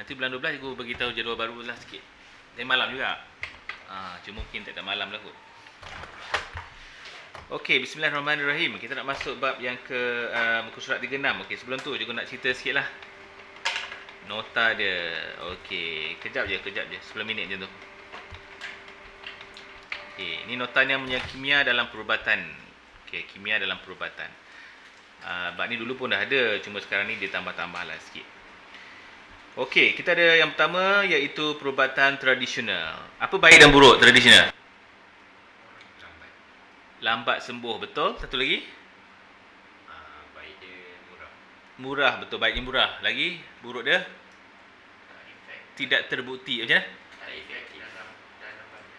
Nanti bulan 12 aku beritahu jadual baru lah sikit. Dan malam juga. Cuma mungkin tak malam lah kot. Okey, bismillahirrahmanirrahim. Kita nak masuk bab yang ke muka surat 36. Okey, sebelum tu juga nak cerita sikit lah. Nota dia. Okey, kejap je. 10 minit je tu. Okey, ni notanya punya kimia dalam perubatan. Okey, kimia dalam perubatan. Bab ni dulu pun dah ada, cuma sekarang ni dia tambah-tambah lah sikit. Okey, kita ada yang pertama iaitu perubatan tradisional. Apa baik dan buruk tradisional? Lambat sembuh, betul. Satu lagi? Baik dia murah. Murah, betul. Baiknya murah. Lagi, buruk dia? Tidak terbukti. Macam mana?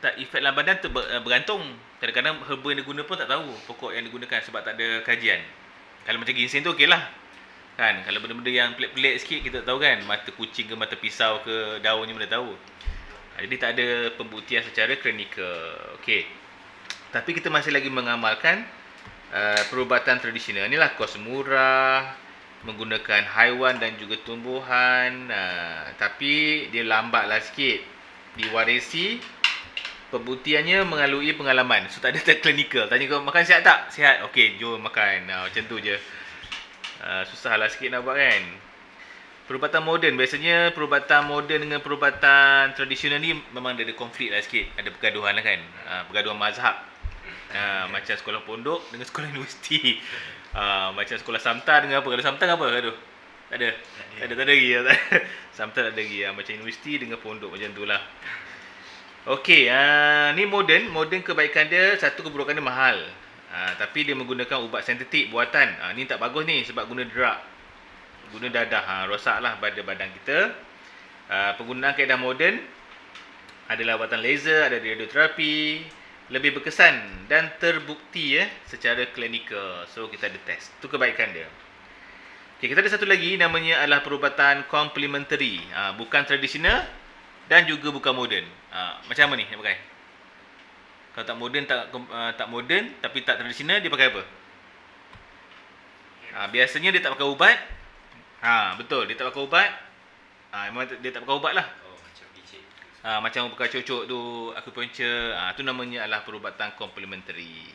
Tak, efek lambat badan tu bergantung. Kadang-kadang herba yang diguna pun tak tahu pokok yang digunakan sebab tak ada kajian. Kalau macam ginseng tu okey lah. Kan, kalau benda-benda yang pelik-pelik sikit kita tak tahu kan. Mata kucing ke mata pisau ke daunnya mana tahu. Jadi tak ada pembuktian secara klinikal. Okey. Tapi kita masih lagi mengamalkan perubatan tradisional. Inilah kos murah, menggunakan haiwan dan juga tumbuhan. Tapi dia lambatlah sikit. Diwarisi, pembuktiannya melalui pengalaman. So tak ada klinikal. Tanya kau makan sihat tak? Sihat. Okey, jom makan. Macam tu je. Susahlah sikit nak buat kan. Perubatan moden, biasanya perubatan moden dengan perubatan tradisional ni memang ada konflik lah sikit. Ada pergaduhan lah kan. Pergaduhan mazhab. Macam sekolah pondok dengan sekolah universiti. Macam sekolah samtar dengan apa? Kalau samtar apa? Aduh. Tak ada lagi. Samtar tak ada lagi. Macam universiti dengan pondok macam tu lah. Okey, ni moden kebaikan dia, satu keburukan dia mahal. Tapi dia menggunakan ubat sintetik buatan. Ni tak bagus ni sebab guna drug. Guna dadah, rosaklah pada badan kita. Penggunaan kaedah moden ada lawatan laser, ada radioterapi, lebih berkesan dan terbukti secara klinikal. So kita ada test. Itu kebaikan dia. Okay, kita ada satu lagi namanya adalah perubatan complementary. Bukan tradisional dan juga bukan moden. Macam mana ni nak pakai? Kalau tak moden tak moden tapi tak tradisional, dia pakai apa? Biasanya dia tak pakai ubat. Betul, dia tak pakai ubat. Memang dia tak pakai ubat lah. Macam pijit. Macam pakai cocok tu, acupuncture, tu namanya adalah perubatan complementary.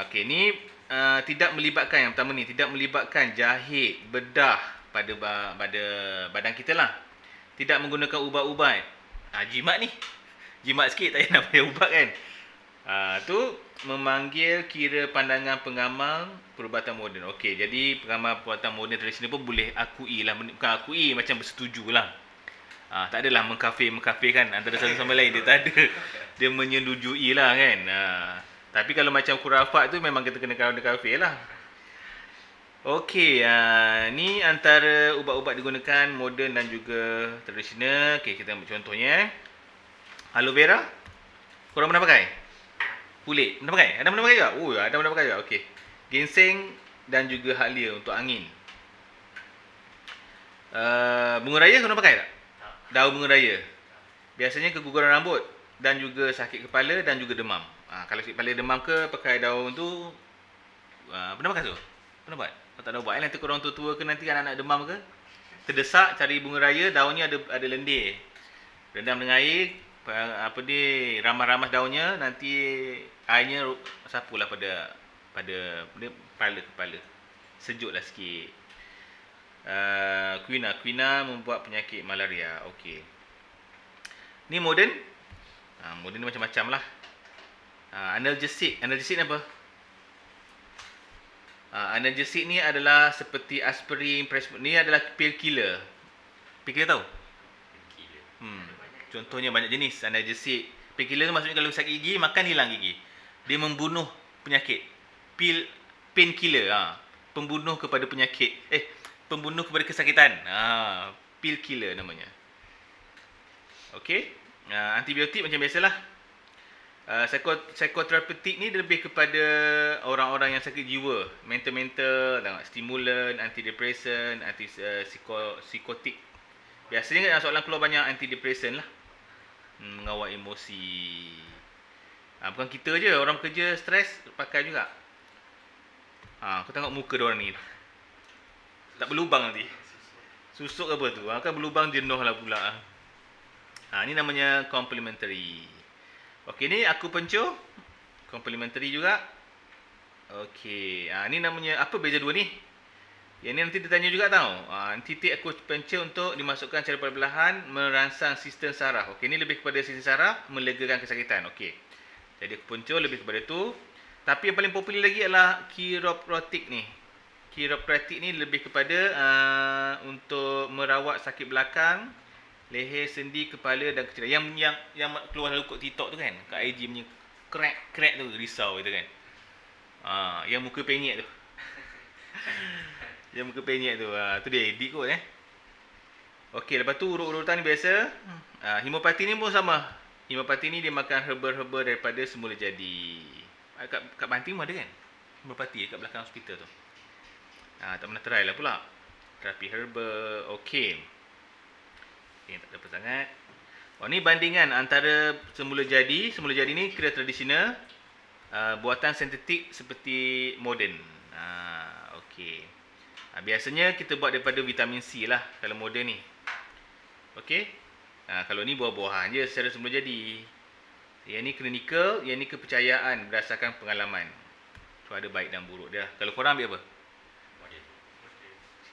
Okey, ni tidak melibatkan, yang pertama ni tidak melibatkan jahit, bedah pada badan kita lah. Tidak menggunakan ubat-ubat. Jimat ni. Jimat sikit tak payah nak bayar ubat kan. Tu memanggil kira pandangan pengamal perubatan moden. Okey, jadi pengamal perubatan moden tradisional pun boleh akui lah. Bukan akui, macam bersetuju lah. Tak adalah mengkafirkan antara satu sama lain. Dia tak ada. Dia menyetujui lah kan. Tapi kalau macam khurafat tu memang kita kena kafir lah. Okey, ni antara ubat-ubat digunakan moden dan juga tradisional. Okey, kita ambil contohnya. Aloe vera. Korang pernah pakai? Kulit. Pernah pakai? Ada pernah pakai juga? Ada pernah pakai juga. Okey. Ginseng dan juga halia untuk angin. Bunga raya korang pakai tak? Daun bunga raya. Biasanya keguguran rambut dan juga sakit kepala dan juga demam. Kalau sakit kepala demam ke pakai daun tu. Pernah pakai tu? Pernah buat? Kalau tak ada buat nanti korang tua-tua ke nanti anak-anak demam ke, terdesak cari bunga raya, daunnya ada lendir. Rendam dengan air, ramas-ramas daunnya, nanti airnya sapulah pada kepala. Sejuklah sikit. Quina membuat penyakit malaria. Okey. Ni moden. Moden ni macam-macam lah. Analgesic ni apa? Analgesic ni adalah seperti aspirin, ni adalah pill killer. Pill killer tahu? Contohnya banyak jenis analgesic. Pill killer tu maksudnya kalau sakit gigi, makan hilang gigi. Dia membunuh penyakit. Pain killer. Pembunuh kepada penyakit. Pembunuh kepada kesakitan. Pill killer namanya. Okey. Antibiotik macam biasalah. Psikoterapeutik ni lebih kepada orang-orang yang sakit jiwa, mental, stimulan, antidepresan, psikotik. Biasanya soalan keluar banyak antidepresan lah. Mengawal emosi. Bukan kita je, orang kerja stres pakai juga. Kau tengok muka diorang ni. Tak berlubang nanti. Susuk apa tu? Kan berlubang jenuh lah pula. Ni namanya complementary. Okey, ni aku pencur. Complementary juga. Okey, ni namanya apa beza dua ni? Yang ni nanti ditanya juga tau. Titik aku pencur untuk dimasukkan secara perlahan merangsang sistem saraf. Okey, ni lebih kepada sistem saraf melegakan kesakitan. Okey. Jadi aku pencur lebih kepada tu. Tapi yang paling popular lagi adalah chiropractic ni. Chiropractic ni lebih kepada untuk merawat sakit belakang, leher, sendi, kepala dan kecil. Yang keluar lalu kat TikTok tu kan, kat IG punya crack tu risau gitu kan. Yang muka penyek tu. Yang muka penyek tu. Tu dia edit kot Okey, lepas tu urut-urutan ni biasa. Hemopati ni pun sama. Hemopati ni dia makan herba-herba daripada semula jadi. Kat Banting pun ada kan? Hemopati kat belakang hospital tu. Tak pernah try lah pula. Terapi herba. Okey. Tak ada apa sangat. Ni bandingan antara semula jadi. Semula jadi ni kira tradisional. Buatan sintetik seperti moden. Okey. Biasanya kita buat daripada vitamin C lah kalau moden ni. Okey. Kalau ni buah-buahan je secara semula jadi. Yang ni klinikal, yang ni kepercayaan berdasarkan pengalaman. So ada baik dan buruk dia. Kalau korang ambil apa?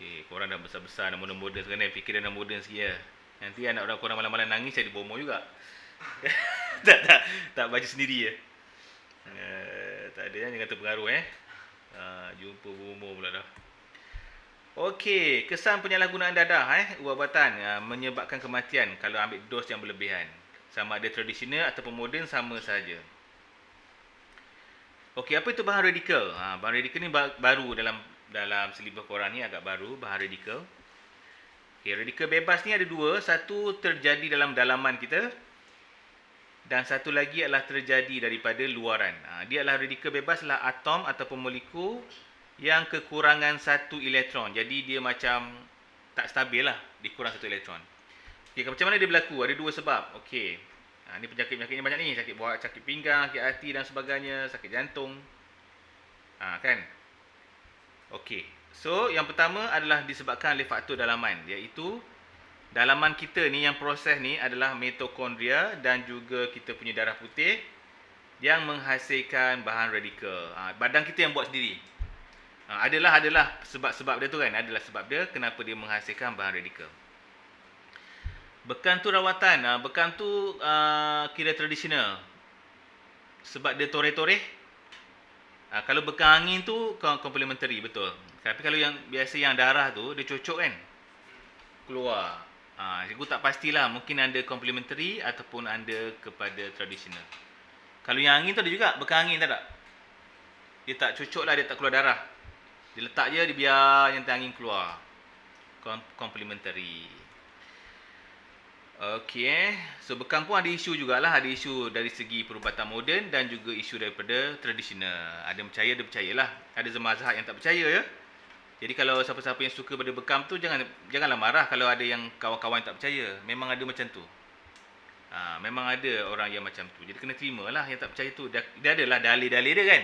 Okay, korang dah besar-besar dah moden-moden sekarang fikir dah moden sikit lah. Nanti anak orang korang malam-malam nangis saya dibomo juga. tak baca sendiri je. Tak ada jangan terpengaruh jumpa bomo pula dah. Okey, kesan penyalahgunaan dadah ubat-ubatan menyebabkan kematian kalau ambil dos yang berlebihan. Sama ada tradisional ataupun moden sama saja. Okey, apa itu bahan radikal? Bahan radikal ni baru dalam silibus korang ni, agak baru bahan radikal. Okey, radikal bebas ni ada dua. Satu terjadi dalam dalaman kita dan satu lagi adalah terjadi daripada luaran. Dia adalah radikal bebas adalah atom ataupun molekul yang kekurangan satu elektron. Jadi dia macam tak stabil lah, dikurang satu elektron. Okey, macam mana dia berlaku? Ada dua sebab. Okey. Ni penyakit-penyakit ni banyak ni, sakit buah, sakit pinggang, sakit hati dan sebagainya, sakit jantung. Kan? Okey. So, yang pertama adalah disebabkan oleh faktor dalaman, iaitu dalaman kita ni yang proses ni adalah mitokondria dan juga kita punya darah putih yang menghasilkan bahan radikal. Badan kita yang buat sendiri. Adalah sebab-sebab dia tu kan, adalah sebab dia kenapa dia menghasilkan bahan radikal. Bekam tu rawatan, bekam tu kira tradisional. Sebab dia toreh-toreh. Kalau bekam angin tu complementary, betul. Tapi kalau yang biasa yang darah tu dia cocok kan, keluar. Aku tak pastilah, mungkin ada complementary ataupun ada kepada tradisional. Kalau yang angin tu ada juga, bekam angin tak ada. Dia tak cocok lah, dia tak keluar darah. Dia letak je, dia biar yang angin keluar. Complementary. Okey, so bekam pun ada isu jugalah, ada isu dari segi perubatan moden dan juga isu daripada tradisional. Ada yang percaya, ada percayalah. Ada mazhab yang tak percaya ya. Jadi kalau siapa-siapa yang suka pada bekam tu janganlah marah kalau ada yang kawan-kawan tak percaya. Memang ada macam tu. Memang ada orang yang macam tu. Jadi kena terimalah yang tak percaya tu. Dia adalah dalil-dalil dia kan.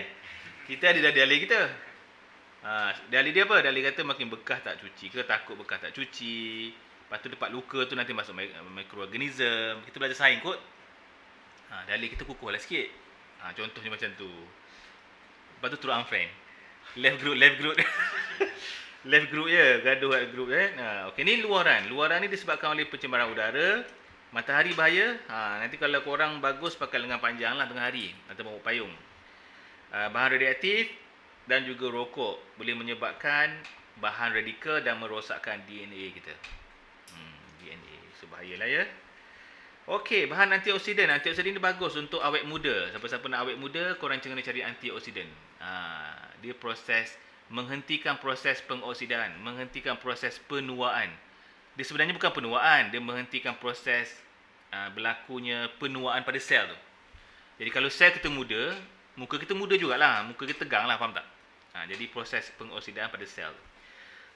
Kita ada dalil kita. Dalil dia apa? Dalil kata makin bekas tak cuci ke, takut bekas tak cuci. Lepas tu tempat luka tu nanti masuk mikroorganism. Kita belajar sains kot. Dalil kita kukuh lah sikit. Contohnya macam tu. Lepas tu turun unfriend. Left group. Left group je. Gaduh kat group Okey, ni luaran. Luaran ni disebabkan oleh pencemaran udara. Matahari bahaya. Nanti kalau korang bagus pakai lengan panjang lah tengah hari. Atau bawa payung. Bahan radioaktif dan juga rokok boleh menyebabkan bahan radikal dan merosakkan DNA kita. DNA. So bahayalah ya. Okey, bahan antioksidan. Antioksidan ni bagus untuk awet muda. Siapa-siapa nak awet muda, korang kena cari antioksidan. Dia menghentikan proses pengoksidaan, menghentikan proses penuaan. Dia sebenarnya bukan penuaan, dia menghentikan proses berlakunya penuaan pada sel tu. Jadi kalau sel kita muda, muka kita muda jugalah, muka kita tegang lah, faham tak? Jadi proses pengoksidaan pada sel tu.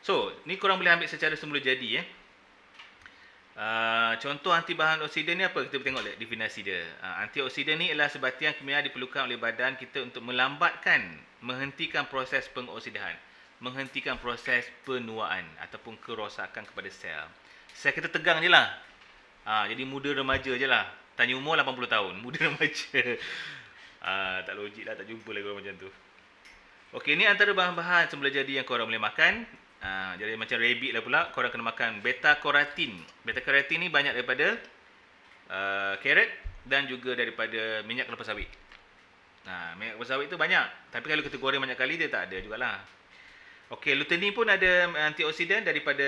So, ni korang boleh ambil secara semula jadi contoh antibahan oksidan ni apa? Kita tengok definisi dia. Antioksidan ni adalah sebatian kimia diperlukan oleh badan kita untuk melambatkan, menghentikan proses pengoksidaan. menghentikan proses penuaan ataupun kerosakan kepada sel. Sel kita tegang je lah. Jadi muda remaja je lah. Tanya umur 80 tahun. Muda remaja. Tak logik lah. Tak jumpa lagi orang macam tu. Okey, ni antara bahan-bahan semula jadi yang korang boleh makan. Jadi macam rabbit lah pula. Korang kena makan beta-carotene. Beta-carotene ni banyak daripada carrot dan juga daripada minyak kelapa sawit. Minyak kelapa sawit tu banyak. Tapi kalau kita goreng banyak kali, dia tak ada jugalah. Okey, lutein pun ada antioksidan daripada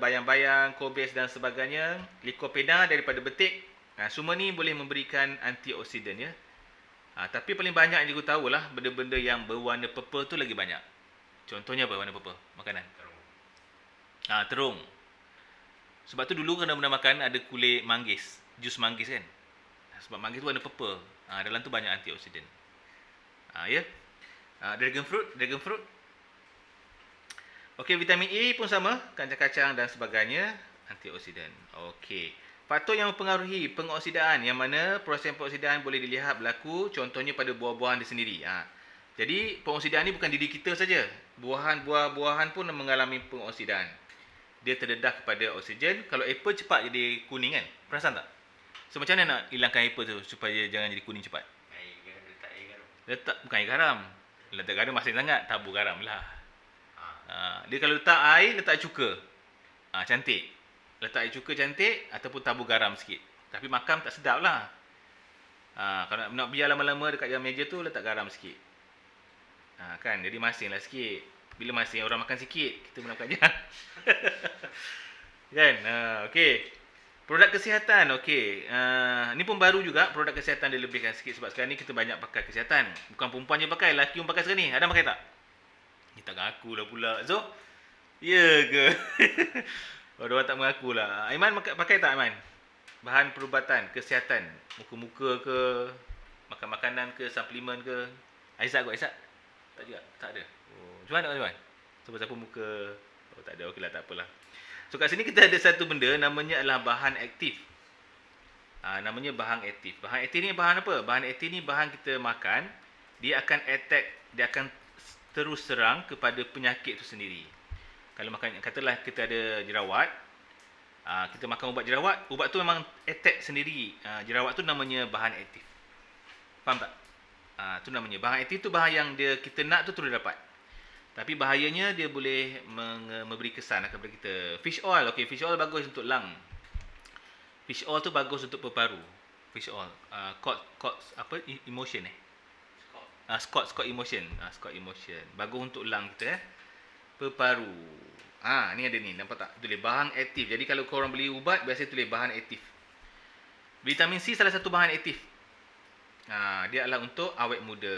bayang-bayang, kobis dan sebagainya. Lycopene daripada betik. Semua ni boleh memberikan antioksidan ya. Tapi paling banyak yang aku tahulah benda-benda yang berwarna purple tu lagi banyak. Contohnya apa warna purple? Makanan. Terung. Sebab tu dulu kena makan ada kulit manggis, jus manggis kan. Sebab manggis tu warna purple. Dalam tu banyak antioksidan. Ya. Dragon fruit. Okey, vitamin E pun sama, kacang-kacang dan sebagainya, antioksidan. Okey. Faktor yang mempengaruhi pengoksidaan yang mana proses pengoksidaan boleh dilihat berlaku contohnya pada buah-buahan dia sendiri. Jadi pengoksidaan ni bukan diri kita saja. Buah-buahan pun mengalami pengoksidaan. Dia terdedah kepada oksigen. Kalau apple cepat jadi kuning kan? Perasan tak? So macam mana nak hilangkan apple tu supaya jangan jadi kuning cepat? Letak air garam. Bukan air garam. Letak garam masin sangat, tabur garam lah. Dia kalau letak air, letak cuka. Cantik. Letak air cuka cantik ataupun tabur garam sikit. Tapi makan tak sedap lah. Kalau nak biar lama-lama dekat dalam meja tu, letak garam sikit. Kan, jadi masin lah sikit. Bila masin, orang makan sikit, kita pun nak makan je. Kan, okey. Produk kesihatan, okey. Ni pun baru juga, produk kesihatan dia lebihkan sikit. Sebab sekarang ni kita banyak pakai kesihatan. Bukan perempuan je pakai, lelaki pun pakai sekarang ni. Adam pakai tak? Ni tak mengaku lah pula. So, ya ke? Orang tak mengaku lah. Aiman pakai tak Aiman? Bahan perubatan, kesihatan. Muka-muka ke, makan makanan ke, suplemen ke. Aizat kot, Aizat? Tak juga? Tak ada? Cuman tak Aiman? Siapa-siapa muka? Tak ada, okey lah, tak apalah. So kat sini kita ada satu benda namanya adalah bahan aktif. Namanya bahan aktif. Bahan aktif ni bahan apa? Bahan aktif ni bahan kita makan, dia akan attack, dia akan terus serang kepada penyakit tu sendiri. Kalau makan, katalah kita ada jerawat, kita makan ubat jerawat, ubat tu memang attack sendiri. Jerawat tu namanya bahan aktif. Faham tak? Tu namanya bahan aktif tu bahan yang kita nak tu terus dapat. Tapi bahayanya dia boleh memberi kesan kepada kita. Fish oil, okey, fish oil bagus untuk lung. Fish oil tu bagus untuk paru. Fish oil, emotion Scott emotion. Scott emotion. Bagus untuk lung kita paru. Ni ada ni, nampak tak? Tulis bahan aktif. Jadi kalau korang beli ubat, biasa tulis bahan aktif. Vitamin C salah satu bahan aktif. Dia adalah untuk awet muda.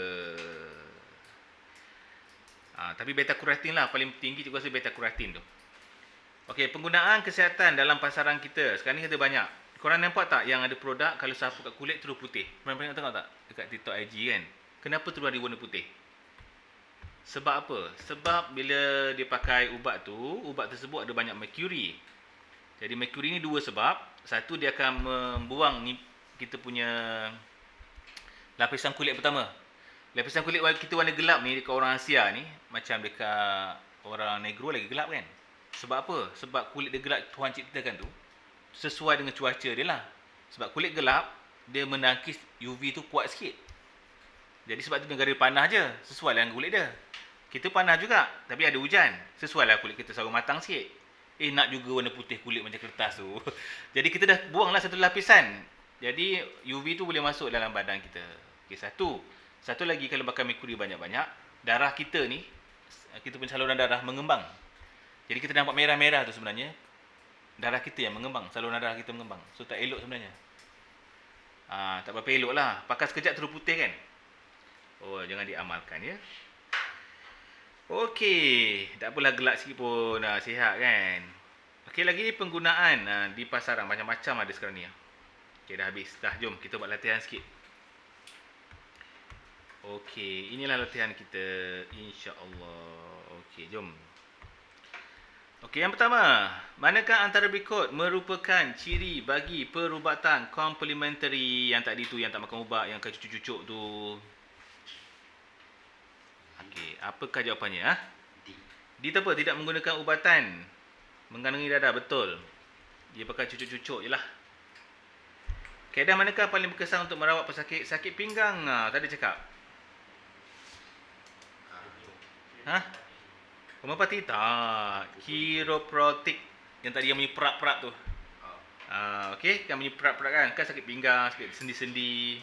Tapi beta-carotene lah paling tinggi, cikgu rasa beta-carotene tu. Okey, penggunaan kesihatan dalam pasaran kita. Sekarang ni kita banyak. Korang nampak tak yang ada produk kalau sapu kat kulit terus putih? Pernah tengok tak? Dekat TikTok IG kan? Kenapa terus ada warna putih? Sebab apa? Sebab bila dia pakai ubat tu, ubat tersebut ada banyak mercury. Jadi mercury ni dua sebab. Satu, dia akan membuang kita punya lapisan kulit pertama. Lapisan kulit kita warna gelap ni dekat orang Asia ni, macam dekat orang Negro lagi gelap kan? Sebab apa? Sebab kulit dia gelap, Tuhan ciptakan tu sesuai dengan cuaca dia lah. Sebab kulit gelap, dia menangkis UV tu kuat sikit. Jadi sebab tu negara panah je, sesuai dengan kulit dia. Kita panah juga, tapi ada hujan. Sesuai lah kulit kita sarung matang sikit. Nak juga warna putih kulit macam kertas tu. Jadi kita dah buanglah satu lapisan. Jadi UV tu boleh masuk dalam badan kita. Okey, satu lagi kalau makan merkuri banyak-banyak, darah kita ni, kita punya saluran darah mengembang. Jadi kita nampak merah-merah tu sebenarnya darah kita yang mengembang, saluran darah kita mengembang. So tak elok sebenarnya. Tak berapa elok lah. Pakai sekejap terus putih kan? Jangan diamalkan ya. Okey, tak apalah gelap sikit pun, sihat kan. Okey, lagi penggunaan di pasaran macam-macam ada sekarang ni. Okey, dah habis. Dah, jom kita buat latihan sikit. Okey, inilah latihan kita, insya-Allah. Okey, jom. Okey, yang pertama, manakah antara berikut merupakan ciri bagi perubatan komplementari yang tadi tu, yang tak makan ubat, yang cucuk-cucuk tu? Okey, apakah jawapannya? D. Dia tu apa? Tidak menggunakan ubatan mengandungi darah, betul. Dia pakai cucuk-cucuk je lah. Kaedah manakah paling berkesan untuk merawat pesakit sakit pinggang? Tadi cakap. Ha? Homeopati? Tak. Chiropractic. Yang tadi yang bunyi perak-perak tu. Okey, yang bunyi perak-perak kan? Kan sakit pinggang, sakit sendi-sendi.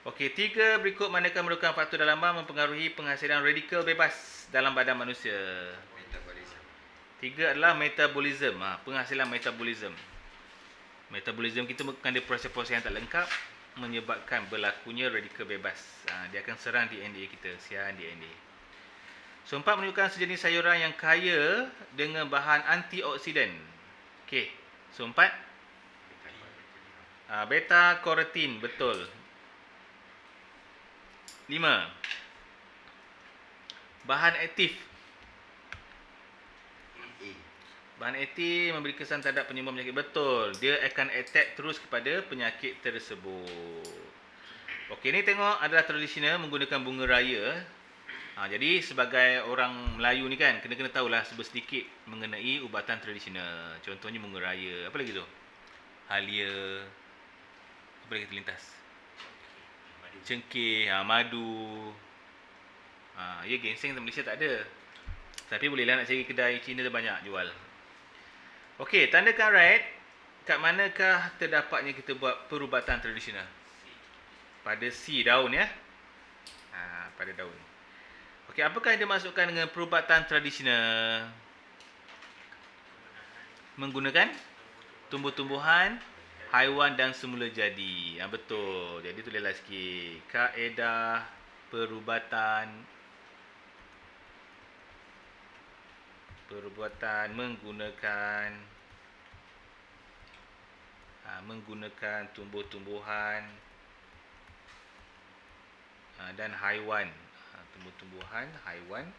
Okey, 3 berikut manakah merupakan faktor dalaman mempengaruhi penghasilan radikal bebas dalam badan manusia? Metabolism. 3 adalah metabolism. Penghasilan metabolism. Metabolism kita bukan dia proses-proses yang tak lengkap menyebabkan berlakunya radikal bebas. Dia akan serang DNA kita, siaran DNA. So, 4 menunjukkan sejenis sayuran yang kaya dengan bahan antioksidan. Okey. So, 4 beta carotene, betul. 5. Bahan aktif. Bahan aktif memberi kesan terhadap penyembuhan penyakit, betul. Dia akan attack terus kepada penyakit tersebut. Okey, ni tengok adalah tradisional menggunakan bunga raya. Jadi sebagai orang Melayu ni kan, kena tahulah sedikit mengenai ubatan tradisional. Contohnya bunga raya. Apa lagi tu? Halia. Apa lagi terlintas? Cengkeh, madu. Ya, ginseng di Malaysia tak ada. Tapi bolehlah nak cari kedai Cina tu banyak jual. Okey, tandakan right. Kat manakah terdapatnya kita buat perubatan tradisional? Pada C, daun ya. Pada daun. Okey, apakah yang dimaksudkan dengan perubatan tradisional? Menggunakan tumbuh-tumbuhan, haiwan dan semula jadi. Betul. Jadi tulislah sikit. Kaedah perubatan menggunakan tumbuh-tumbuhan dan haiwan. Tumbuh-tumbuhan, haiwan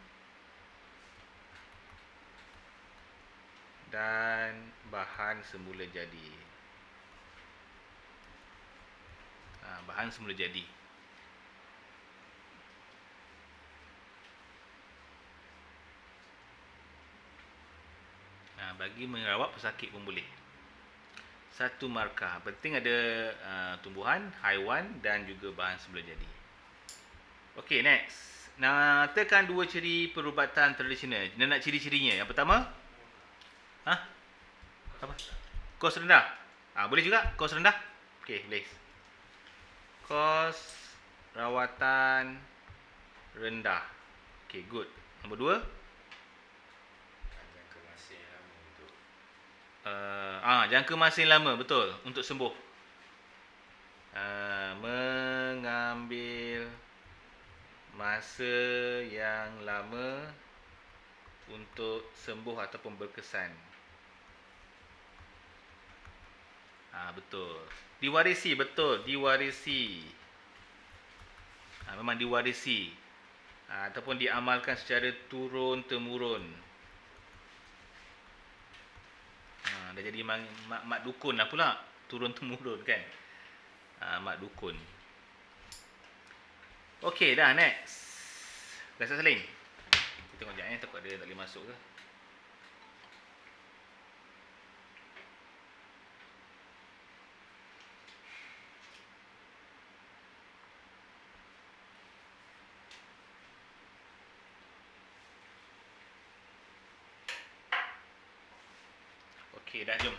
dan bahan semula jadi. Bahan semula jadi. Bagi merawat pesakit pun boleh. 1 markah. Penting ada tumbuhan, haiwan dan juga bahan semula jadi. Okey, next. Nyatakan 2 ciri perubatan tradisional. Nak ciri-cirinya. Yang pertama? Apa? Kos rendah. Boleh juga kos rendah. Okey, boleh. Kos rawatan rendah. Okey, good. Nombor 2? Jangka masa yang lama, betul, untuk sembuh. Mengambil masa yang lama untuk sembuh ataupun berkesan. Betul. Diwarisi, betul, diwarisi. Memang diwarisi. Ataupun diamalkan secara turun-temurun. Dah jadi mak dukun lah pula. Turun-temurun kan. Mak dukun. Okey, dah next. Dah saling. Kita tengok sekejap takut dia tak boleh masuk ke. Okey, dah jom.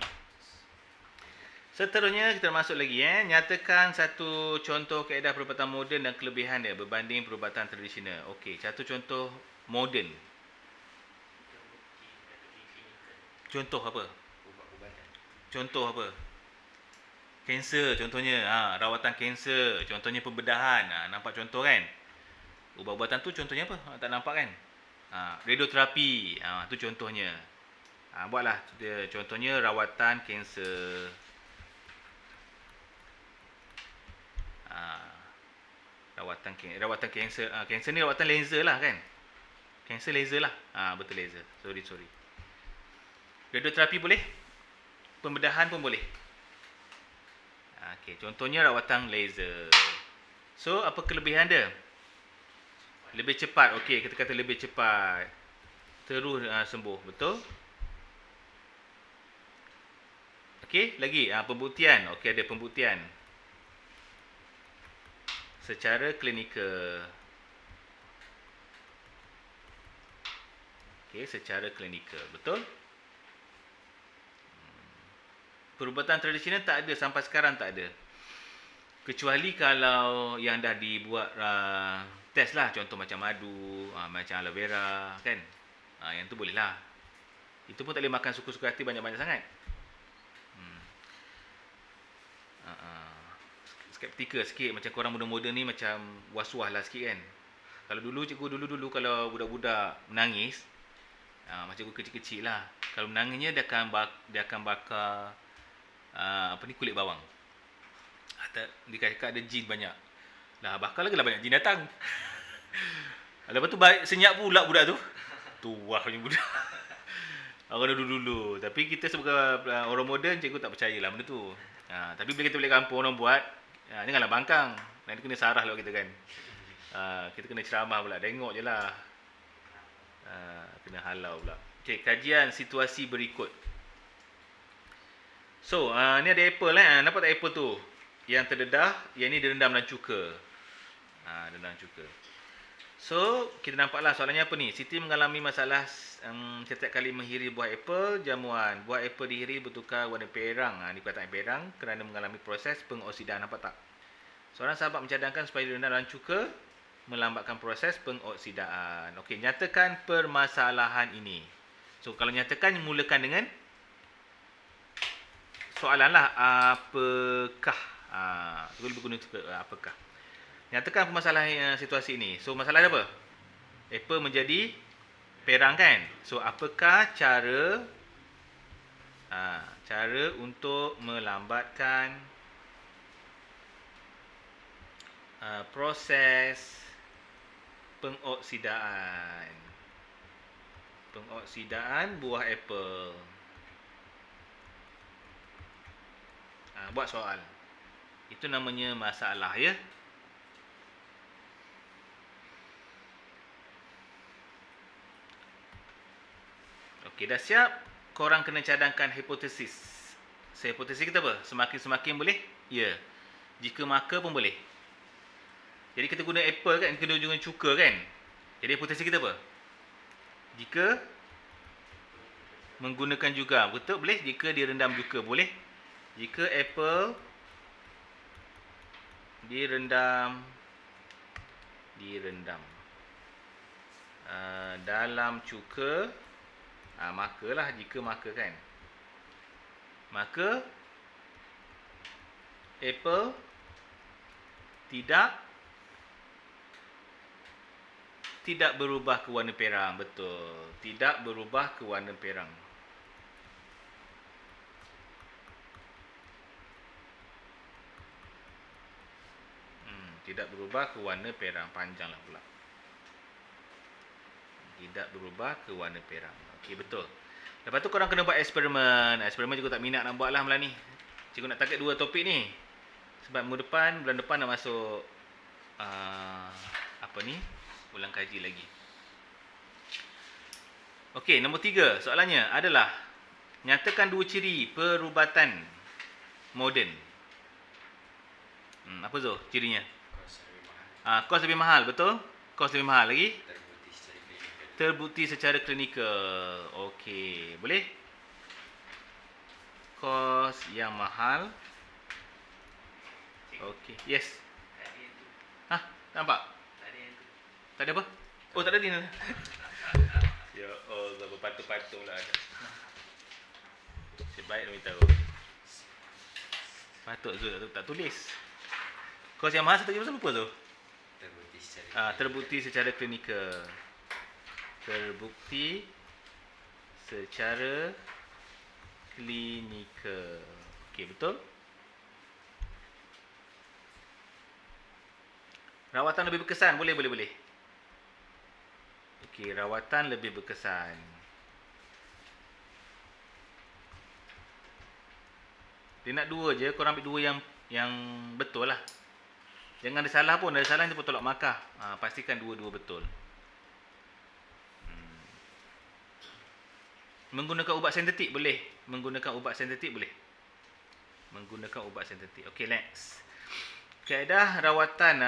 Seterusnya kita masuk lagi nyatakan satu contoh kaedah perubatan moden dan kelebihan dia berbanding perubatan tradisional. Okey, satu contoh moden. Contoh apa? Contoh apa? Kanser contohnya, rawatan kanser, contohnya pembedahan. Nampak contoh kan? Ubat-ubatan tu contohnya apa? Tak nampak kan? Radioterapi, tu contohnya. Buatlah contohnya rawatan kanser. Rawatan kanser. Kanser ni rawatan laser lah kan? Kanser laser lah. Betul laser. Sorry. Radioterapi boleh? Pembedahan pun boleh. Okey, contohnya rawatan laser. So, apa kelebihan dia? Lebih cepat. Okey, kita kata lebih cepat. terus sembuh. Betul? Okey, lagi pembuktian. Okey, ada pembuktian secara klinikal. Okey, secara klinikal. Betul? Perubatan tradisional tak ada, sampai sekarang tak ada. Kecuali kalau yang dah dibuat test lah, contoh macam madu, macam aloe vera, kan? Yang tu boleh lah. Itu pun tak boleh makan suku-suku hati banyak-banyak sangat. Skeptikal sikit, macam korang muda-muda ni macam was-was lah sikit kan. Kalau dulu, cikgu dulu kalau budak-budak menangis, macam cikgu kecil-kecil lah. Kalau menangisnya dia akan bakar kulit bawang. Dia cakap ada jin banyak. Lah bakar lagi lah banyak jin datang. Lepas tu senyap pula budak tu. Tuah punya budak. Orang dulu-dulu. Tapi kita sebagai orang moden, cikgu tak percayalah benda tu. Tapi bila kita balik kampung orang buat, janganlah bangkang. Nanti kena sarah lah kita kan. Kita kena ceramah pula. Tengok je lah. Kena halau pula. Okay, kajian situasi berikut. So, ni ada apple nampak tak apple tu? Yang terdedah, yang ni direndam dalam cuka. Direndam cuka. So, kita nampaklah soalannya apa ni? Siti mengalami masalah setiap kali menghiri buah apple jamuan. Buah apple dihiri bertukar warna perang. Ni perkataan perang kerana mengalami proses pengoksidaan. Nampak tak? Seorang sahabat mencadangkan supaya direndam dalam cuka melambatkan proses pengoksidaan. Okey, nyatakan permasalahan ini. So, kalau nyatakan, mulakan dengan soalan lah. Apakah? Boleh berguna apakah? Nyatakan permasalahan situasi ini. So, masalah apa? Apple menjadi perang kan? So, apakah cara untuk melambatkan proses pengoksidaan buah apple? Buat soal. Itu namanya masalah, ya. Okey, dah siap? Korang kena cadangkan hipotesis. Hipotesis kita apa? Semakin boleh? Ya. Jika maka pun boleh. Jadi kita guna apple kan, kita guna cuka kan. Jadi hipotesis kita apa? Jika menggunakan juga, betul? Boleh? Jika direndam juga, boleh? Jika apple direndam dalam cuka, makalah, jika maka kan, maka apple tidak berubah ke warna perang. Betul, tidak berubah ke warna perang. Tidak berubah ke warna perang. Panjanglah pula. Tidak berubah ke warna perang. Okey, betul. Lepas tu korang kena buat eksperimen. Eksperimen cikgu tak minat nak buat lah malam ni. Cikgu nak target 2 topik ni. Sebab bulan depan nak masuk ulang kaji lagi. Okey, nombor 3 soalannya adalah nyatakan 2 ciri perubatan moden. Apa tu cirinya? Kos lebih mahal, betul? Kos lebih mahal lagi? Terbukti secara klinikal. Okey, boleh? Kos yang mahal. Okey, yes. Nampak? Tak ada apa? Oh, tak ada ni. Ya Allah, berpatut-patut lah ada. Sebaik dia beritahu. Patut Zul tak tulis. Kos yang mahal satu lagi pasal lupa tu. Terbukti secara klinikal. Terbukti secara klinikal. Okey, betul? Rawatan lebih berkesan. Boleh. Okey, rawatan lebih berkesan. Dia nak 2 je. Korang ambil 2 yang betul lah. Jangan ada salah pun. Ada salah nanti pun tolak markah. Pastikan 2-2 betul. Menggunakan ubat sintetik boleh. Menggunakan ubat sintetik boleh. Menggunakan ubat sintetik. Okey, next. Kaedah rawatan.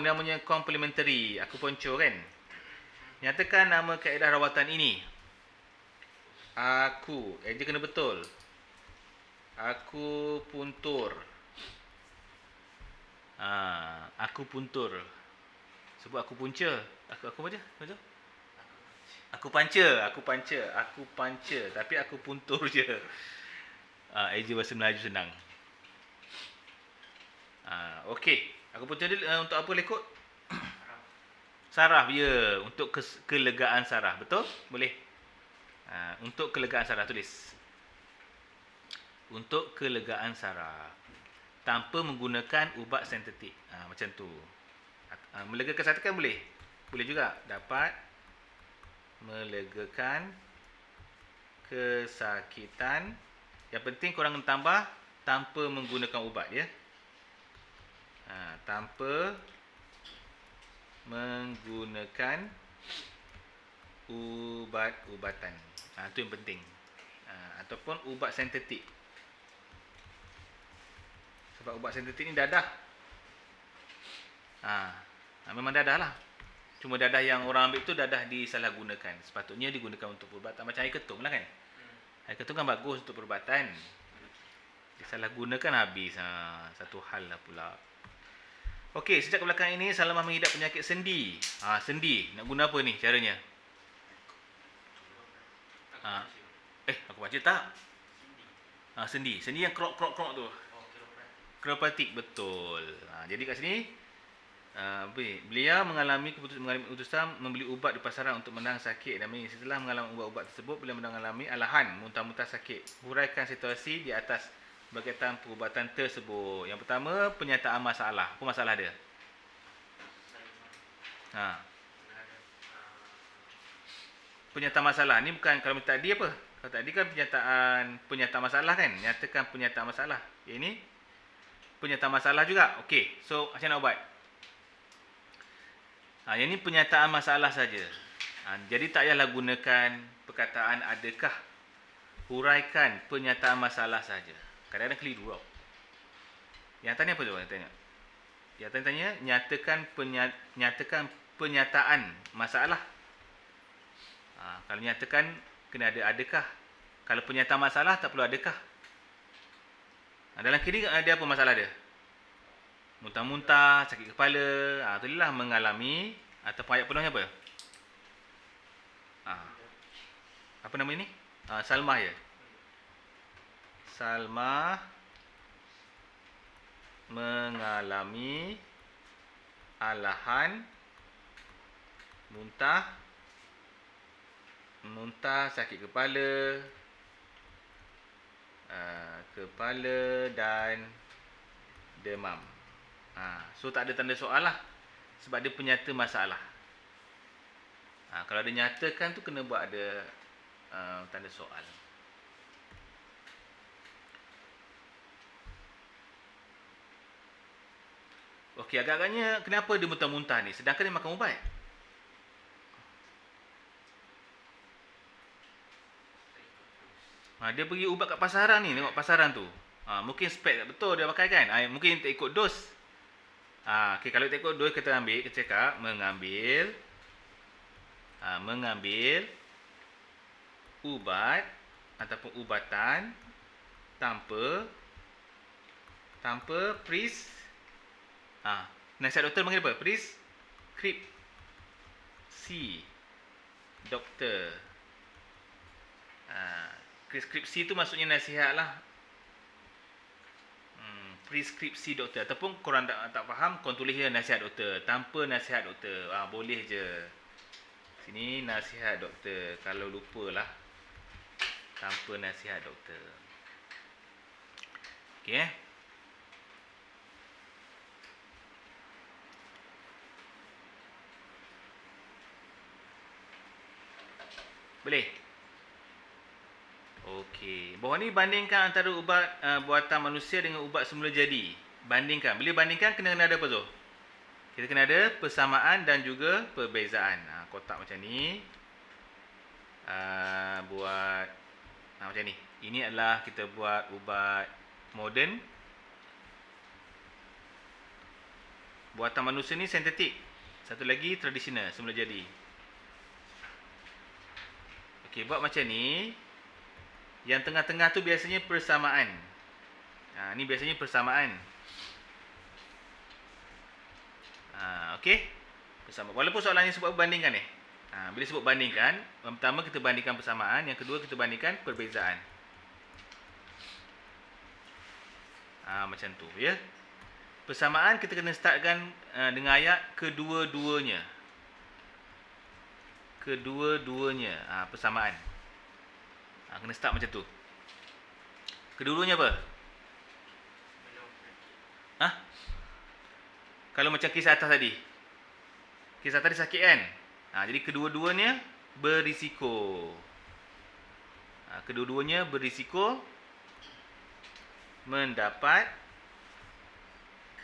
Namanya complementary. Acupuncture kan. Nyatakan nama kaedah rawatan ini. Dia kena betul. Akupuntur. Akupuntur. Sebut akupuntur. Aku apa je? Apa tu? Akupuntur. Tapi akupuntur je. Eja bahasa Melayu senang. Okey. Akupuntur dia untuk apa lekut? Saraf ya. Untuk kelegaan saraf. Betul? Boleh. Untuk kelegaan saraf tulis. Untuk kelegaan saraf. Tanpa menggunakan ubat sintetik. Macam tu. Melegakan sakit kan boleh? Boleh juga. Dapat melegakan kesakitan. Yang penting korang tambah tanpa menggunakan ubat ya. Tanpa menggunakan ubat-ubatan. Itu yang penting. Ataupun ubat sintetik. Sebab ubat sintetik ni dadah. Memang dadah lah. Cuma dadah yang orang ambil tu dadah disalahgunakan. Sepatutnya digunakan untuk perubatan. Macam air ketung lah kan. Air ketung kan bagus untuk perubatan. Disalahgunakan habis. Satu hal lah pula. Okey, sejak kebelakang ini Salamah mengidap penyakit sendi. Sendi. Nak guna apa ni caranya? Aku baca tak? Sendi. Sendi yang krok tu. Chiropratik, betul. Jadi kat sini beliau mengalami keputusan membeli ubat di pasaran untuk menang sakit. Dan setelah mengalami ubat-ubat tersebut, beliau mengalami alahan, muntah-muntah sakit. Huraikan situasi di atas berkaitan perubatan tersebut. Yang pertama, penyataan masalah. Apa masalah dia? Penyataan masalah ni bukan kalau tadi apa? Kalau tadi kan penyataan masalah kan? Nyatakan penyataan masalah. Yang ini penyataan masalah juga. Okey. So, macam mana nak buat? Yang ini penyataan masalah saja. Jadi tak payahlah gunakan perkataan adakah. Huraikan penyataan masalah saja. Kadang-kadang keliru tau. Yang tanya apa tu? Yang tanya nyatakan penyataan masalah. Kalau nyatakan kena ada adakah. Kalau penyataan masalah tak perlu adakah. Dalam kiri ada apa masalah dia? Muntah-muntah, sakit kepala. Itulah mengalami. Ataupun ayat penuhnya apa? Apa nama ini? Salmah ya. Salmah mengalami alahan muntah, sakit kepala, dan demam. So tak ada tanda soal lah. Sebab dia penyata masalah. Kalau dia nyatakan tu kena buat ada tanda soal. Okey, agak-agaknya kenapa dia muntah-muntah ni? Sedangkan dia makan ubat. Dia pergi ubat kat pasaran ni. Tengok pasaran tu. Mungkin spek tak betul dia pakai kan. Mungkin tak ikut dos. Okay, kalau tak ikut dos kita cakap mengambil ubat ataupun ubatan tanpa nasihat doktor panggil apa? Preskripsi doktor. Preskripsi tu maksudnya nasihat lah. Preskripsi doktor. Ataupun korang tak faham, korang tulis je nasihat doktor. Tanpa nasihat doktor. Boleh je. Sini nasihat doktor. Kalau lupalah. Tanpa nasihat doktor. Okey Boleh? Okey. Bawah ni bandingkan antara ubat buatan manusia dengan ubat semula jadi. Bandingkan. Bila bandingkan kena ada apa tu? Kita kena ada persamaan dan juga perbezaan. Kotak macam ni. buat macam ni. Ini adalah kita buat ubat moden. Buatan manusia ni sintetik. Satu lagi tradisional, semula jadi. Okey, buat macam ni. Yang tengah-tengah tu biasanya persamaan. Ni biasanya persamaan. Okey. Persamaan. Walaupun soalannya sebut bandingkan ni. Bila sebut bandingkan, yang pertama kita bandingkan persamaan, yang kedua kita bandingkan perbezaan. Macam tu, ya. Persamaan kita kena startkan dengan ayat kedua-duanya. Kedua-duanya, persamaan. Kena start macam tu. Kedua-duanya apa? Kalau macam kisah atas tadi. Kisah tadi sakit kan? Jadi kedua-duanya berisiko. Kedua-duanya berisiko mendapat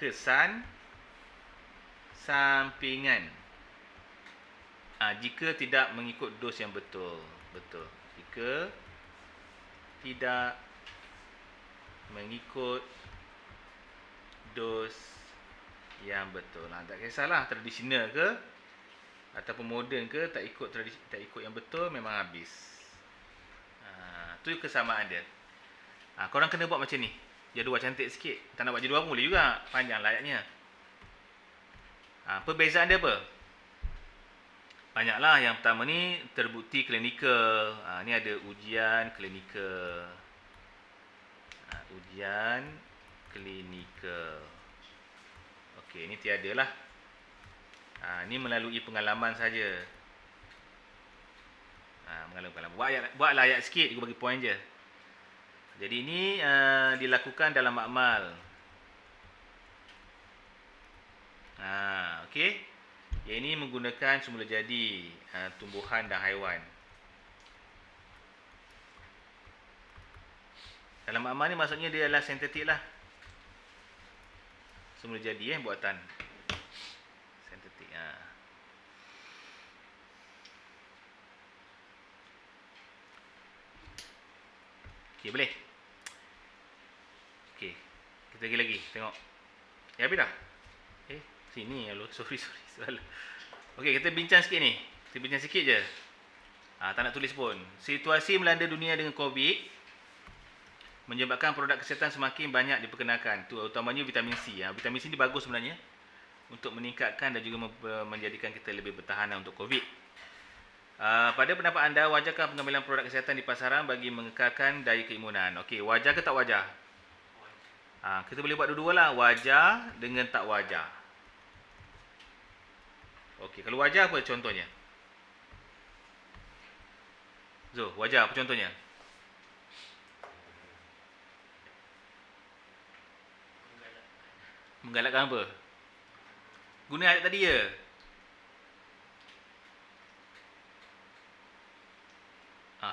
kesan sampingan. Jika tidak mengikut dos yang betul. Betul. Jika tidak mengikut dos yang betul. Tak kisahlah tradisional ke ataupun moden ke, tak ikut tradisi, tak ikut yang betul, memang habis. Tu kesamaan dia. Korang kena buat macam ni. Jadual cantik sikit. Tak nak buat jadual pun boleh juga. Panjang layaknya. Perbezaan dia apa? Banyaklah. Yang pertama ni terbukti klinikal. Ni ada ujian klinikal. Ujian klinikal. Okey, ni tiada lah. Ni melalui pengalaman saja. Pengalaman. Buatlah ayat sikit, aku bagi poin je. Jadi ini dilakukan dalam makmal. Okey. Yang ini menggunakan semula jadi tumbuhan dan haiwan. Dalam makmal ni maksudnya dia adalah sintetik lah. Semula jadi buatan. Sintetik. Okey, boleh? Okey. Kita pergi lagi. Tengok. Habis dah? Sini. Sorry. Salah. Okey, kita bincang sikit ni. Kita bincang sikit je. Tak nak tulis pun. Situasi melanda dunia dengan COVID menyebabkan produk kesihatan semakin banyak diperkenalkan. Tu utamanya vitamin C. Vitamin C ni bagus sebenarnya untuk meningkatkan dan juga menjadikan kita lebih bertahan untuk COVID. Pada pendapat anda, wajarkah pengambilan produk kesihatan di pasaran bagi mengekalkan daya keimunan? Okey, wajar ke tak wajar? Kita boleh buat dua-dua lah. Wajar dengan tak wajar. Okey, kalau wajar apa contohnya? Zo, wajar apa contohnya? Menggalakkan apa? Guna ayat tadi je.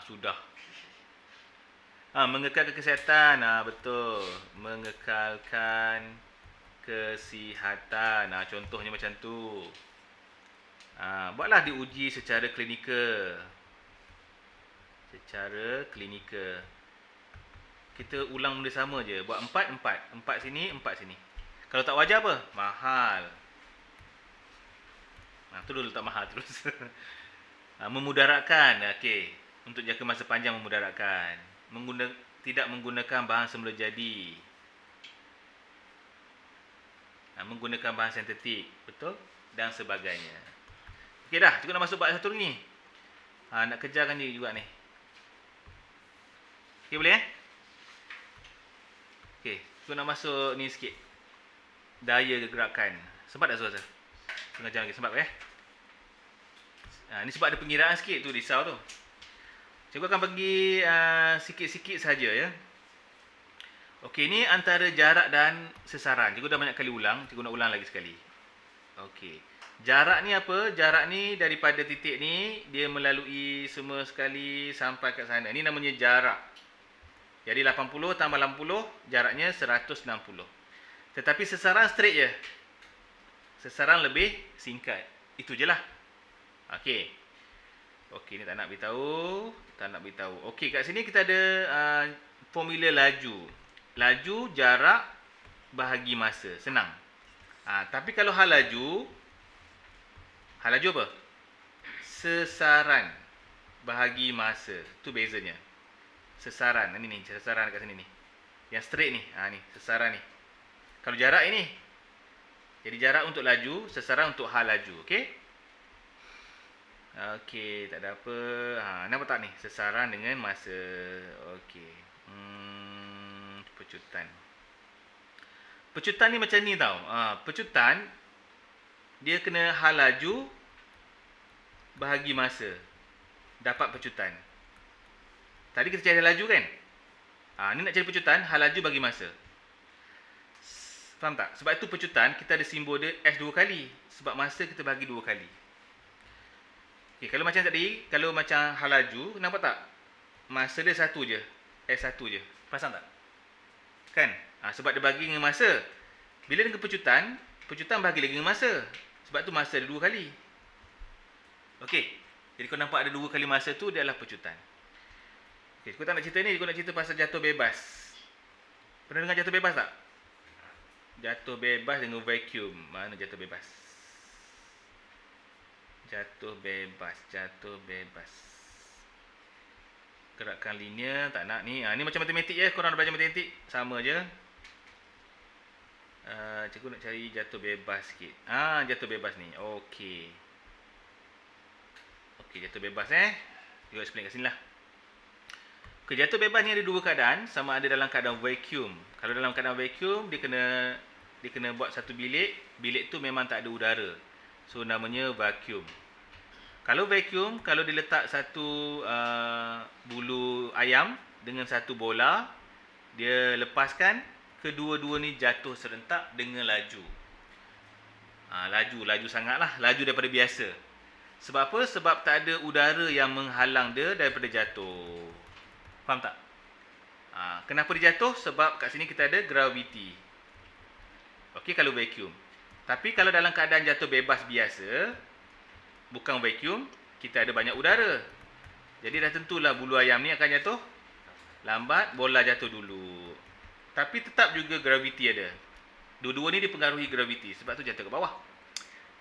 Sudah. Mengekalkan kesihatan. Betul. Mengekalkan kesihatan. Contohnya macam tu. Buatlah diuji secara klinikal. Secara klinikal. Kita ulang benda sama je. Buat 4, 4. 4 sini, 4 sini. Kalau tak wajar apa? Mahal. Tu dulu letak mahal terus. Memudaratkan. Okey. Untuk jangka masa panjang memudaratkan. Tidak menggunakan bahan semula jadi. Menggunakan bahan sintetik. Betul? Dan sebagainya. Okey dah. Cukup nak masuk bab satu ni. Nak kejarkan dia juga ni. Okey, boleh Okey. Cukup nak masuk ni sikit. Daya gerakan. Sempat tak suara? Setengah jam lagi. Sempat ni sebab ada pengiraan sikit tu. Risau tu. Cikgu akan bagi sikit-sikit saja ya. Okey, ni antara jarak dan sesaran. Cikgu dah banyak kali ulang. Cikgu nak ulang lagi sekali. Okey. Jarak ni apa? Jarak ni daripada titik ni, dia melalui semua sekali sampai kat sana. Ni namanya jarak. Jadi 80 tambah 80, jaraknya 160. Tetapi sesaran straight je. Sesaran lebih singkat. Itu je lah. Okey. Okey, ni tak nak beritahu. Tak nak beritahu. Okey, kat sini kita ada formula laju. Laju, jarak, bahagi masa. Senang. Tapi kalau hal laju apa? Sesaran bahagi masa. Tu bezanya. Sesaran. Ini ni, sesaran kat sini ni. Yang straight ni. Ni, sesaran ni. Kalau jarak ini. Jadi jarak untuk laju, sesaran untuk hal laju. Okey? Okey, tak ada apa. Nampak tak ni? Sesaran dengan masa. Okey. Pecutan. Pecutan ni macam ni tau. Pecutan, dia kena hal laju bahagi masa. Dapat pecutan. Tadi kita cari hal laju kan? Ni nak cari pecutan, hal laju bagi masa. Faham tak? Sebab itu pecutan, kita ada simbol dia S 2 kali. Sebab masa kita bagi 2 kali. Okay, kalau macam tadi, kalau macam hal laju, nampak tak? Masa dia satu je. S1 je. Pasang tak? Kan? Sebab dia bagi dengan masa. Bila dengan pecutan, pecutan bagi lagi dengan masa. Sebab tu masa ada 2 kali. Okey. Jadi kau nampak ada 2 kali masa tu, dia adalah pecutan. Okey, kau tak nak cerita ni, kau nak cerita pasal jatuh bebas. Pernah dengar jatuh bebas tak? Jatuh bebas dengan vacuum. Mana jatuh bebas? Jatuh bebas. Gerakan linear, tak nak ni. Ni macam matematik je. Korang dah belajar matematik. Sama je. Cikgu nak cari jatuh bebas sikit. Jatuh bebas ni. Okey. Okey, jatuh bebas Cikgu explain kat sini lah. Okey, jatuh bebas ni ada 2 keadaan. Sama ada dalam keadaan vacuum. Kalau dalam keadaan vacuum, dia kena buat satu bilik. Bilik tu memang tak ada udara. So, namanya vacuum. Kalau vacuum, kalau diletak satu bulu ayam dengan satu bola, dia lepaskan, kedua-dua ni jatuh serentak dengan laju. Laju sangatlah, laju daripada biasa. Sebab apa? Sebab tak ada udara yang menghalang dia daripada jatuh. Faham tak? Kenapa dia jatuh? Sebab kat sini kita ada gravity. Okey, kalau vacuum. Tapi kalau dalam keadaan jatuh bebas biasa, bukan vacuum, kita ada banyak udara. Jadi dah tentulah bulu ayam ni akan jatuh lambat, bola jatuh dulu. Tapi tetap juga gravity ada. Dua-dua ni dipengaruhi gravity, sebab tu jatuh ke bawah.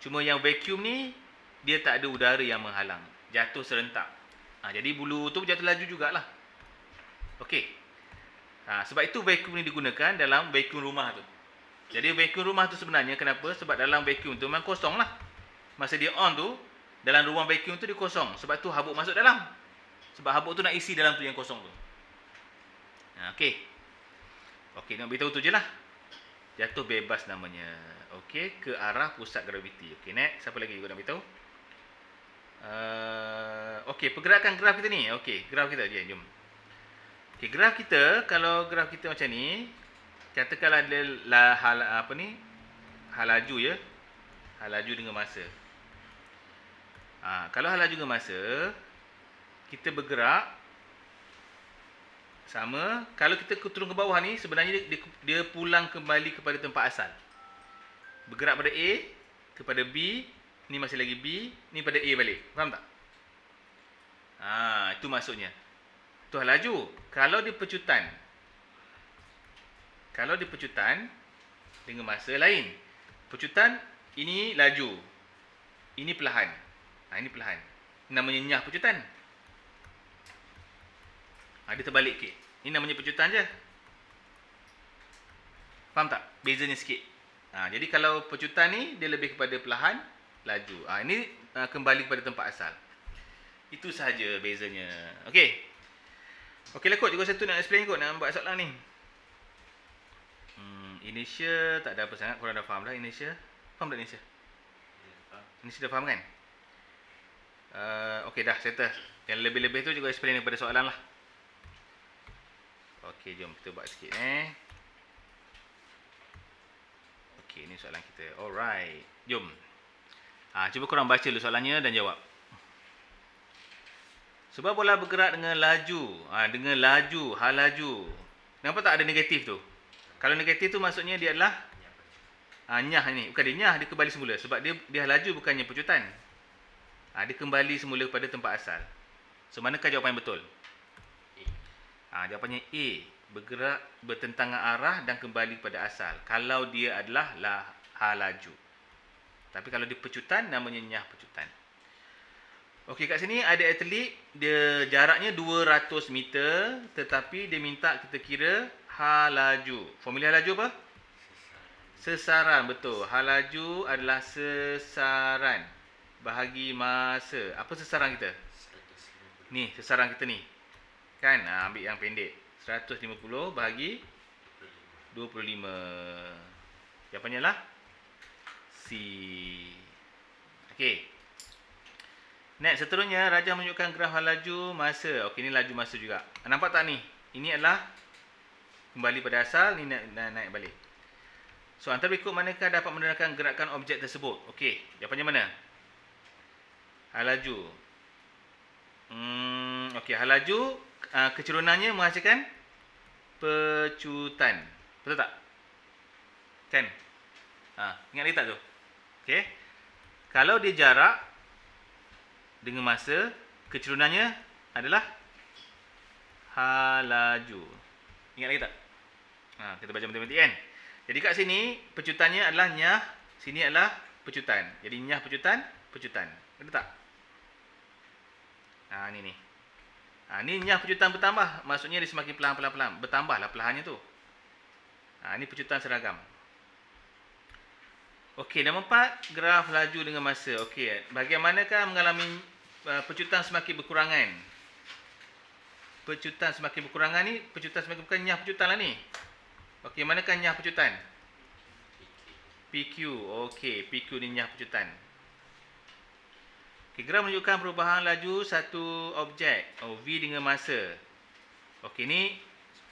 Cuma yang vacuum ni, dia tak ada udara yang menghalang. Jatuh serentak. Jadi bulu tu jatuh laju jugalah. Okey. Sebab itu vacuum ni digunakan dalam vacuum rumah tu. Jadi vacuum rumah tu sebenarnya kenapa? Sebab dalam vacuum tu memang kosong lah. Masa dia on tu, dalam ruang vacuum tu dia kosong. Sebab tu habuk masuk dalam. Sebab habuk tu nak isi dalam tu yang kosong tu. Okey. Okey, nak beritahu tu je lah. Jatuh bebas namanya. Okey, ke arah pusat graviti. Okey, next. Siapa lagi nak beritahu? Okey, pergerakan graf kita ni. Okey, graf kita je. Jom. Okey, graf kita, kalau graf kita macam ni, katakanlah dia hal laju ya. Hal laju dengan masa. Kalau hal laju dengan masa, kita bergerak sama. Kalau kita turun ke bawah ni, sebenarnya dia pulang kembali kepada tempat asal. Bergerak pada A kepada B, ni masih lagi B, ni pada A balik. Faham tak? Itu maksudnya. Tu hal laju. Kalau dia pecutan dengan masa lain. Pecutan ini laju. Ini perlahan. Ini perlahan. Namanya nyah pecutan. Dia terbalik sikit. Ini namanya pecutan je. Faham tak? Bezanya sikit. Jadi kalau pecutan ni, dia lebih kepada perlahan, laju. Ini kembali kepada tempat asal. Itu sahaja bezanya. Okey. Okeylah kot. Cikgu satu nak explain kot. Nak buat soalan ni. Inertia tak ada apa sangat. Korang dah faham dah inertia. Faham tak inertia? Inertia dah faham kan? Okey dah settle. Yang lebih-lebih tu juga explain daripada soalan lah. Okey, jom kita buat sikit Okey, ni soalan kita. Alright. Jom. Cuba korang baca dulu soalannya dan jawab. Sebab bola bergerak dengan laju. Dengan laju, hal laju. Nampak tak ada negatif tu? Kalau negatif tu maksudnya dia adalah nyah ni. Bukan dia nyah, dia kembali semula. Sebab dia laju bukannya pecutan. Dia kembali semula kepada tempat asal. So manakah jawapan yang betul? A. Jawapannya A. Bergerak bertentangan arah dan kembali kepada asal. Kalau dia adalah halaju. Tapi kalau dia pecutan, namanya nyah pecutan. Okey, kat sini ada atlet, dia jaraknya 200 meter, tetapi dia minta kita kira halaju. Formula halaju apa? Sesaran, betul. Halaju adalah sesaran bahagi masa. Apa sesaran kita? 150. Ni, sesaran kita ni. Kan? Ambil yang pendek. 150 bahagi 25. Jawapannya lah C. Okey. Next, seterusnya Raja menunjukkan graf laju masa. Okey, ni laju masa juga. Nampak tak ni? Ini adalah kembali pada asal, ni naik balik. So, antara berikut manakah dapat menerangkan gerakan objek tersebut? Okey, jawapannya mana? Halaju. Okey, halaju kecerunannya menghasilkan pecutan. Betul tak? Kan? Ingat lagi tak tu? Okey. Kalau dia jarak dengan masa, kecerunannya adalah halaju. Ingat lagi tak? Kita baca matematik kan? Jadi kat sini, pecutannya adalah nyah, sini adalah pecutan. Jadi nyah pecutan, pecutan. Betul tak? Ni. Ni nyah pecutan bertambah. Maksudnya dia semakin pelan-pelan. Bertambahlah pelahannya tu. Ni pecutan seragam. Okey, nombor 4, graf laju dengan masa. Okey, bagaimanakah mengalami pecutan semakin berkurangan? Pecutan semakin berkurangan ni, pecutan semakin berkurangan, nyah pecutan lah ni. Okey, manakah nyah pecutan? PQ. Okey, PQ ni nyah pecutan. Okey, graf menunjukkan perubahan laju satu objek. V dengan masa. Okey, ni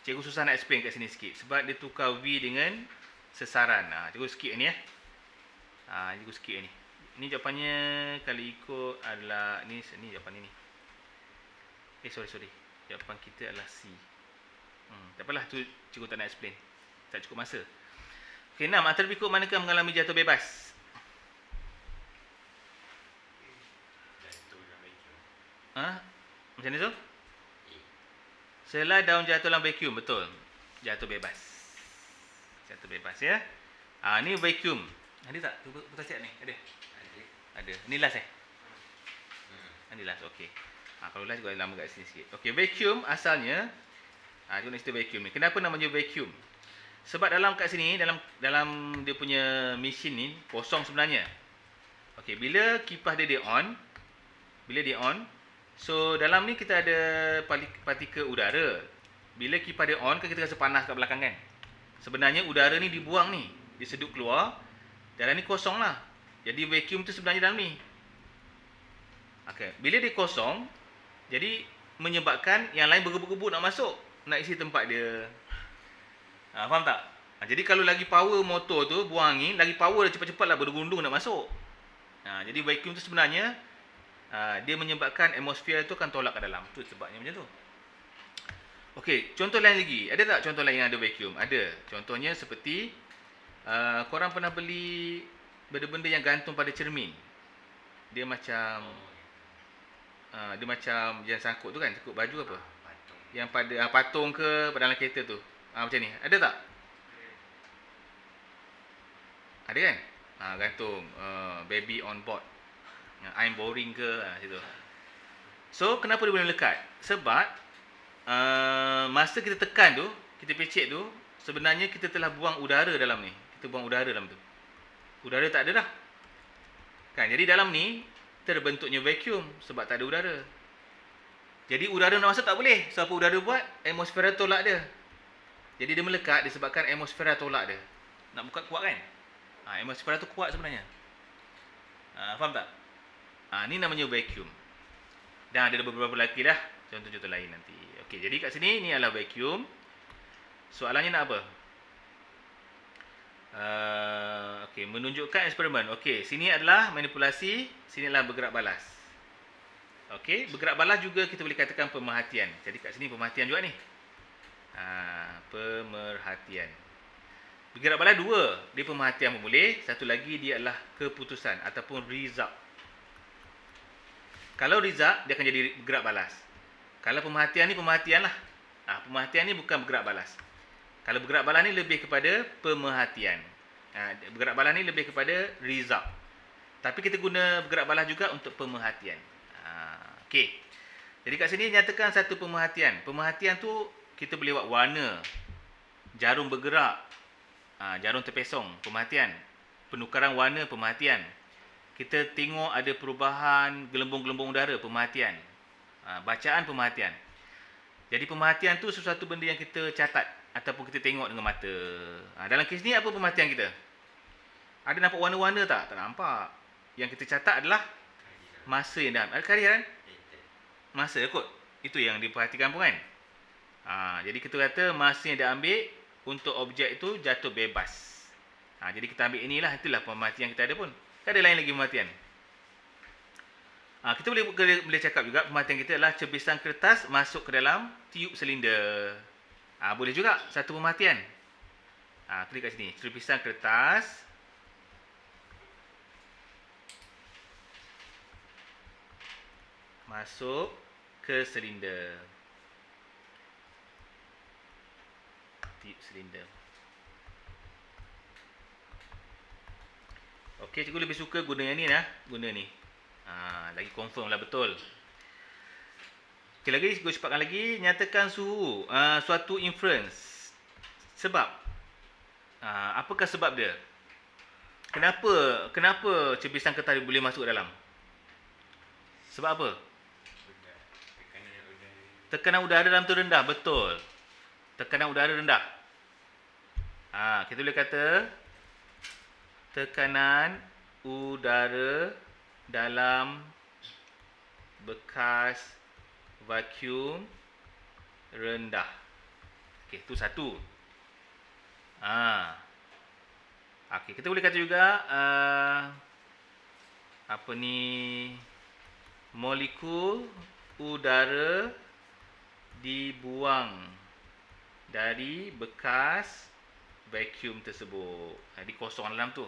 cikgu susah nak explain kat sini sikit. Sebab dia tukar V dengan sesaran. Cikgu skip ni cikgu skip ni. Ni jawapannya kalau ikut adalah ni jawapan ni. Sorry. Jawapan kita adalah C. Tak apalah, tu cikgu tak nak explain. Tak cukup masa. Okey, 6. Antara berikut manakah mengalami jatuh bebas? Jatuh dalam vacuum. Macam ni tu? Selai daun jatuh dalam vacuum. Betul. Jatuh bebas. Jatuh bebas ya. Ni vacuum. Ada tak? Betul siap ni? Ada. Ni last Ni last. Okey. Kalau last juga lama kat sini sikit. Okey, vacuum asalnya cikgu nak cerita vacuum ni. Kenapa namanya vacuum? Sebab dalam kat sini, dalam dia punya mesin ni kosong sebenarnya. Okey, bila kipas dia on, so dalam ni kita ada partikel udara. Bila kipas dia on kan kita rasa panas kat belakang kan. Sebenarnya udara ni dibuang ni, disedut keluar. Dalam ni kosong lah. Jadi vacuum tu sebenarnya dalam ni. Okey, bila dia kosong, jadi menyebabkan yang lain bergebuk-gebuk nak masuk, nak isi tempat dia. Faham tak? Jadi kalau lagi power motor tu buang angin, lagi power dia cepat-cepatlah bergundung nak masuk. Jadi vacuum tu sebenarnya dia menyebabkan atmosfer tu akan tolak ke dalam. Tu sebabnya macam tu. Okey, contoh lain lagi. Ada tak contoh lain yang ada vacuum? Ada. Contohnya seperti korang pernah beli benda-benda yang gantung pada cermin. Dia macam yang sangkut tu kan, sangkut baju apa? Patung. Yang pada patung ke pada dalam kereta tu. Macam ni. Ada tak? Ada kan? Gantung baby on board. I'm boring ke situ. So kenapa dia boleh melekat? Sebab masa kita tekan tu, kita pecek tu, sebenarnya kita telah buang udara dalam ni. Kita buang udara dalam tu. Udara tak ada dah. Kan? Jadi dalam ni terbentuknya vacuum sebab tak ada udara. Jadi udara nak masuk tak boleh. So apa udara buat? Atmosfera tolak dia. Jadi dia melekat disebabkan atmosfera tolak dia. Nak buka kuat kan? Atmosfera tu kuat sebenarnya. Faham tak? Ni namanya vacuum. Dan ada beberapa lagi lah contoh-contoh lain nanti. Okey, jadi kat sini ni adalah vacuum. Soalannya nak apa? Okey, menunjukkan eksperimen. Okey, sini adalah manipulasi, sini adalah bergerak balas. Okey, bergerak balas juga kita boleh katakan pemerhatian. Jadi kat sini pemerhatian juga ni. Pemerhatian. Bergerak balas dua, dia pemerhatian pun boleh. Satu lagi dia adalah keputusan ataupun result. Kalau result dia akan jadi bergerak balas. Kalau pemerhatian ni pemerhatian lah. Pemerhatian ni bukan bergerak balas. Kalau bergerak balas ni lebih kepada pemerhatian. Bergerak balas ni lebih kepada result. Tapi kita guna bergerak balas juga untuk pemerhatian. Okey. Jadi kat sini nyatakan satu pemerhatian. Pemerhatian tu kita boleh buat warna, jarum bergerak, jarum terpesong, pemerhatian. Penukaran warna, pemerhatian. Kita tengok ada perubahan gelembung-gelembung udara, pemerhatian. Bacaan, pemerhatian. Jadi pemerhatian tu sesuatu benda yang kita catat ataupun kita tengok dengan mata. Dalam kes ni apa pemerhatian kita? Ada nampak warna-warna tak? Tak nampak. Yang kita catat adalah masa yang dah ambil. Kehadiran? Masa kot. Itu yang diperhatikan pun kan? Jadi kita kata masa yang dah ambil untuk objek itu jatuh bebas. Jadi kita ambil inilah, itulah pemerhatian kita ada pun. Kan ada lain lagi pemerhatian. Kita boleh cakap juga pemerhatian kita adalah cebisan kertas masuk ke dalam tiub silinder. Boleh juga satu pemerhatian. Klik kat sini, cebisan kertas masuk ke silinder. Tiub silinder. Okey, cikgu lebih suka guna yang ni lah, guna ni. Lagi confirm lah betul. Okey, lagi cikgu cepatkan lagi, nyatakan suhu suatu inference. Sebab apakah sebab dia? Kenapa cebisan kertas boleh masuk dalam? Sebab apa? Tekanan udara dalam tu rendah, betul. Tekanan udara rendah. Kita boleh kata tekanan udara dalam bekas vacuum rendah. Okey, tu satu. Okey, kita boleh kata juga molekul udara dibuang dari bekas vacuum tersebut. Jadi kosong dalam tu.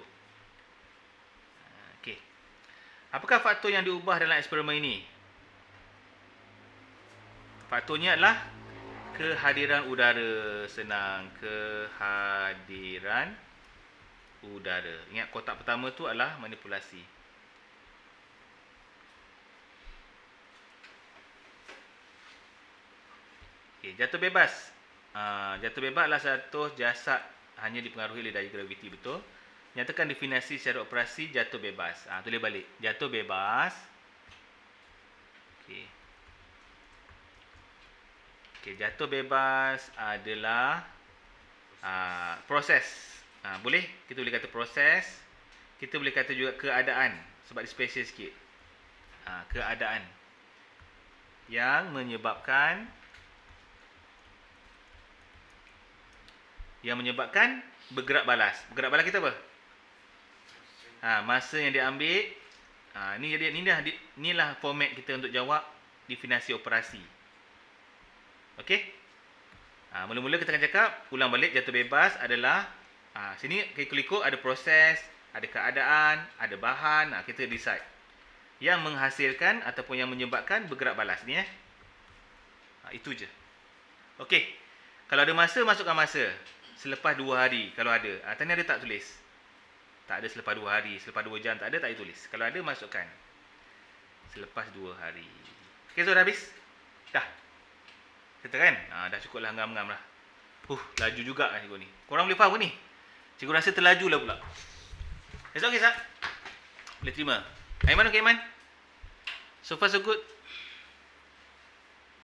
Okey. Apakah faktor yang diubah dalam eksperimen ini? Faktornya adalah kehadiran udara. Senang, kehadiran udara. Ingat kotak pertama tu adalah manipulasi. Okey, jatuh bebas. Jatuh bebas adalah satu jasad hanya dipengaruhi oleh daya graviti, betul. Nyatakan definisi secara operasi jatuh bebas. Tulis balik. Jatuh bebas. Okey. Okey, jatuh bebas adalah proses. Boleh? Kita boleh kata proses. Kita boleh kata juga keadaan. Sebab dia special sikit. Keadaan yang menyebabkan bergerak balas. Bergerak balas kita apa? Masa yang dia ambil. Inilah format kita untuk jawab definisi operasi. Okey? Mula-mula kita akan cakap, ulang balik, jatuh bebas adalah sini klik-klik ada proses, ada keadaan, ada bahan, kita decide. Yang menghasilkan ataupun yang menyebabkan bergerak balas ni itu je. Okey. Kalau ada masa, masukkan masa. Selepas 2 hari kalau ada. Tadi ada tak tulis? Tak ada selepas 2 hari, selepas 2 jam tak ada, tak tulis. Kalau ada, masukkan. Selepas 2 hari. Okey, so dah habis? Dah. Kata kan? Dah cukup lah, ngam-ngam lah. Laju juga lah cikgu ni. Korang boleh faham ke ni? Cikgu rasa terlaju lah pula. It's okay, Sat? Boleh terima. Aiman, okey Aiman? So far so good?